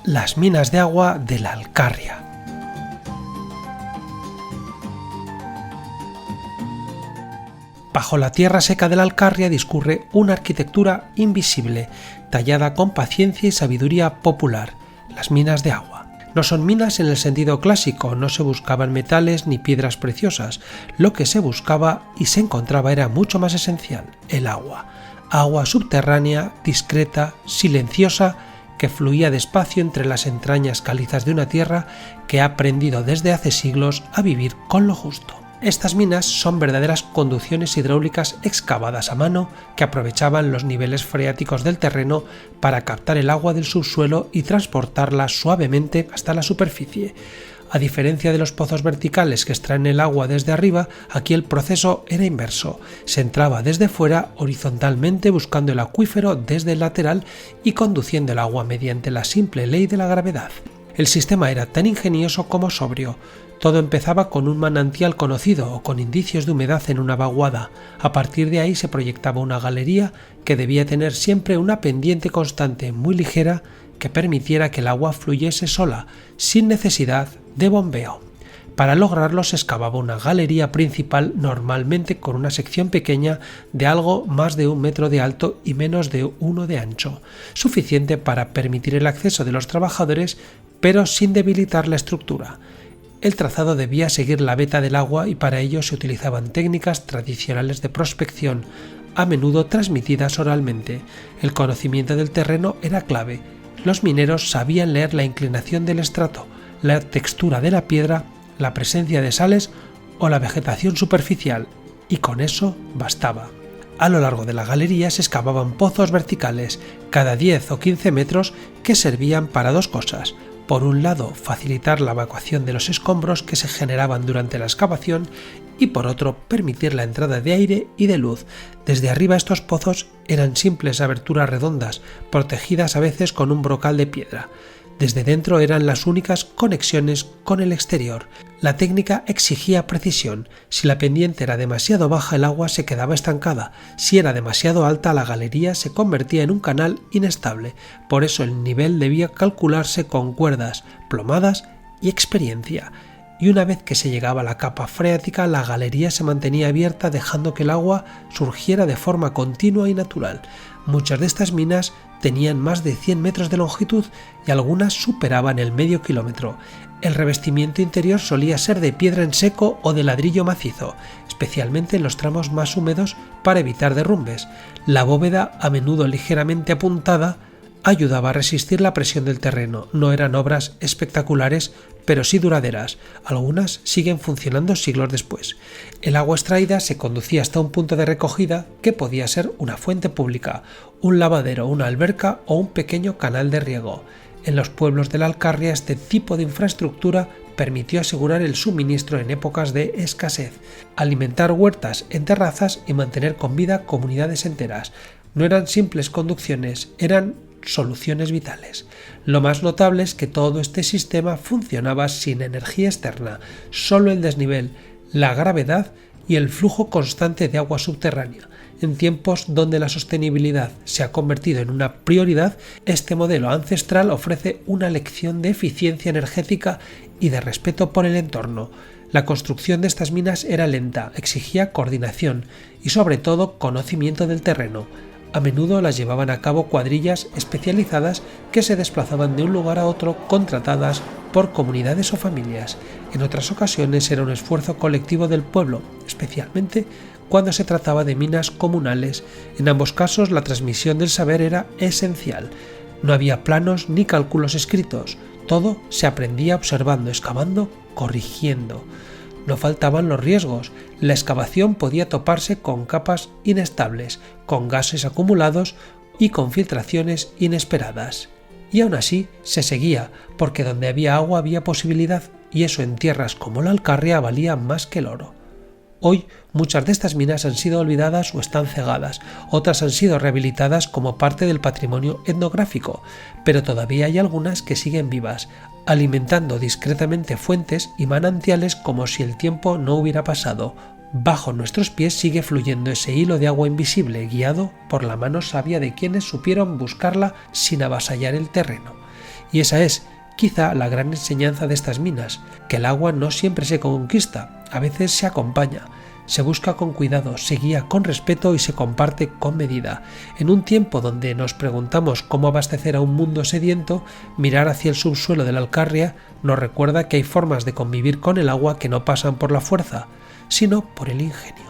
las minas de agua de la Alcarria. Bajo la tierra seca de la Alcarria discurre una arquitectura invisible, tallada con paciencia y sabiduría popular, las minas de agua. No son minas en el sentido clásico, no se buscaban metales ni piedras preciosas, lo que se buscaba y se encontraba era mucho más esencial, el agua. Agua subterránea, discreta, silenciosa, que fluía despacio entre las entrañas calizas de una tierra que ha aprendido desde hace siglos a vivir con lo justo. Estas minas son verdaderas conducciones hidráulicas excavadas a mano que aprovechaban los niveles freáticos del terreno para captar el agua del subsuelo y transportarla suavemente hasta la superficie. A diferencia de los pozos verticales que extraen el agua desde arriba, aquí el proceso era inverso. Se entraba desde fuera horizontalmente buscando el acuífero desde el lateral y conduciendo el agua mediante la simple ley de la gravedad. El sistema era tan ingenioso como sobrio. Todo empezaba con un manantial conocido o con indicios de humedad en una vaguada. A partir de ahí se proyectaba una galería que debía tener siempre una pendiente constante muy ligera que permitiera que el agua fluyese sola, sin necesidad de bombeo. Para lograrlo se excavaba una galería principal normalmente con una sección pequeña de algo más de 1 metro de alto y menos de 1 de ancho, suficiente para permitir el acceso de los trabajadores pero sin debilitar la estructura. El trazado debía seguir la veta del agua y para ello se utilizaban técnicas tradicionales de prospección, a menudo transmitidas oralmente. El conocimiento del terreno era clave. Los mineros sabían leer la inclinación del estrato, la textura de la piedra, la presencia de sales o la vegetación superficial, y con eso bastaba. A lo largo de la galería se excavaban pozos verticales, cada 10 o 15 metros, que servían para dos cosas. Por un lado, facilitar la evacuación de los escombros que se generaban durante la excavación y por otro, permitir la entrada de aire y de luz. Desde arriba estos pozos eran simples aberturas redondas, protegidas a veces con un brocal de piedra. Desde dentro eran las únicas conexiones con el exterior. La técnica exigía precisión. Si la pendiente era demasiado baja, el agua se quedaba estancada. Si era demasiado alta, la galería se convertía en un canal inestable. Por eso el nivel debía calcularse con cuerdas, plomadas y experiencia. Y una vez que se llegaba a la capa freática, la galería se mantenía abierta dejando que el agua surgiera de forma continua y natural. Muchas de estas minas tenían más de 100 metros de longitud y algunas superaban el medio kilómetro. El revestimiento interior solía ser de piedra en seco o de ladrillo macizo, especialmente en los tramos más húmedos para evitar derrumbes. La bóveda, a menudo ligeramente apuntada, ayudaba a resistir la presión del terreno. No eran obras espectaculares, pero sí duraderas. Algunas siguen funcionando siglos después. El agua extraída se conducía hasta un punto de recogida que podía ser una fuente pública, un lavadero, una alberca o un pequeño canal de riego. En los pueblos de la Alcarria este tipo de infraestructura permitió asegurar el suministro en épocas de escasez, alimentar huertas en terrazas y mantener con vida comunidades enteras. No eran simples conducciones, eran soluciones vitales. Lo más notable es que todo este sistema funcionaba sin energía externa, solo el desnivel, la gravedad y el flujo constante de agua subterránea. En tiempos donde la sostenibilidad se ha convertido en una prioridad, este modelo ancestral ofrece una lección de eficiencia energética y de respeto por el entorno. La construcción de estas minas era lenta, exigía coordinación y sobre todo conocimiento del terreno. A menudo las llevaban a cabo cuadrillas especializadas que se desplazaban de un lugar a otro contratadas por comunidades o familias. En otras ocasiones era un esfuerzo colectivo del pueblo, especialmente cuando se trataba de minas comunales. En ambos casos la transmisión del saber era esencial. No había planos ni cálculos escritos. Todo se aprendía observando, excavando, corrigiendo. No faltaban los riesgos. La excavación podía toparse con capas inestables, con gases acumulados y con filtraciones inesperadas. Y aún así se seguía, porque donde había agua había posibilidad, y eso en tierras como la Alcarria valía más que el oro. Hoy muchas de estas minas han sido olvidadas o están cegadas, otras han sido rehabilitadas como parte del patrimonio etnográfico, pero todavía hay algunas que siguen vivas, alimentando discretamente fuentes y manantiales como si el tiempo no hubiera pasado. Bajo nuestros pies sigue fluyendo ese hilo de agua invisible, guiado por la mano sabia de quienes supieron buscarla sin avasallar el terreno. Y esa es, quizá, la gran enseñanza de estas minas, que el agua no siempre se conquista, a veces se acompaña, se busca con cuidado, se guía con respeto y se comparte con medida. En un tiempo donde nos preguntamos cómo abastecer a un mundo sediento, mirar hacia el subsuelo de la Alcarria nos recuerda que hay formas de convivir con el agua que no pasan por la fuerza, sino por el ingenio.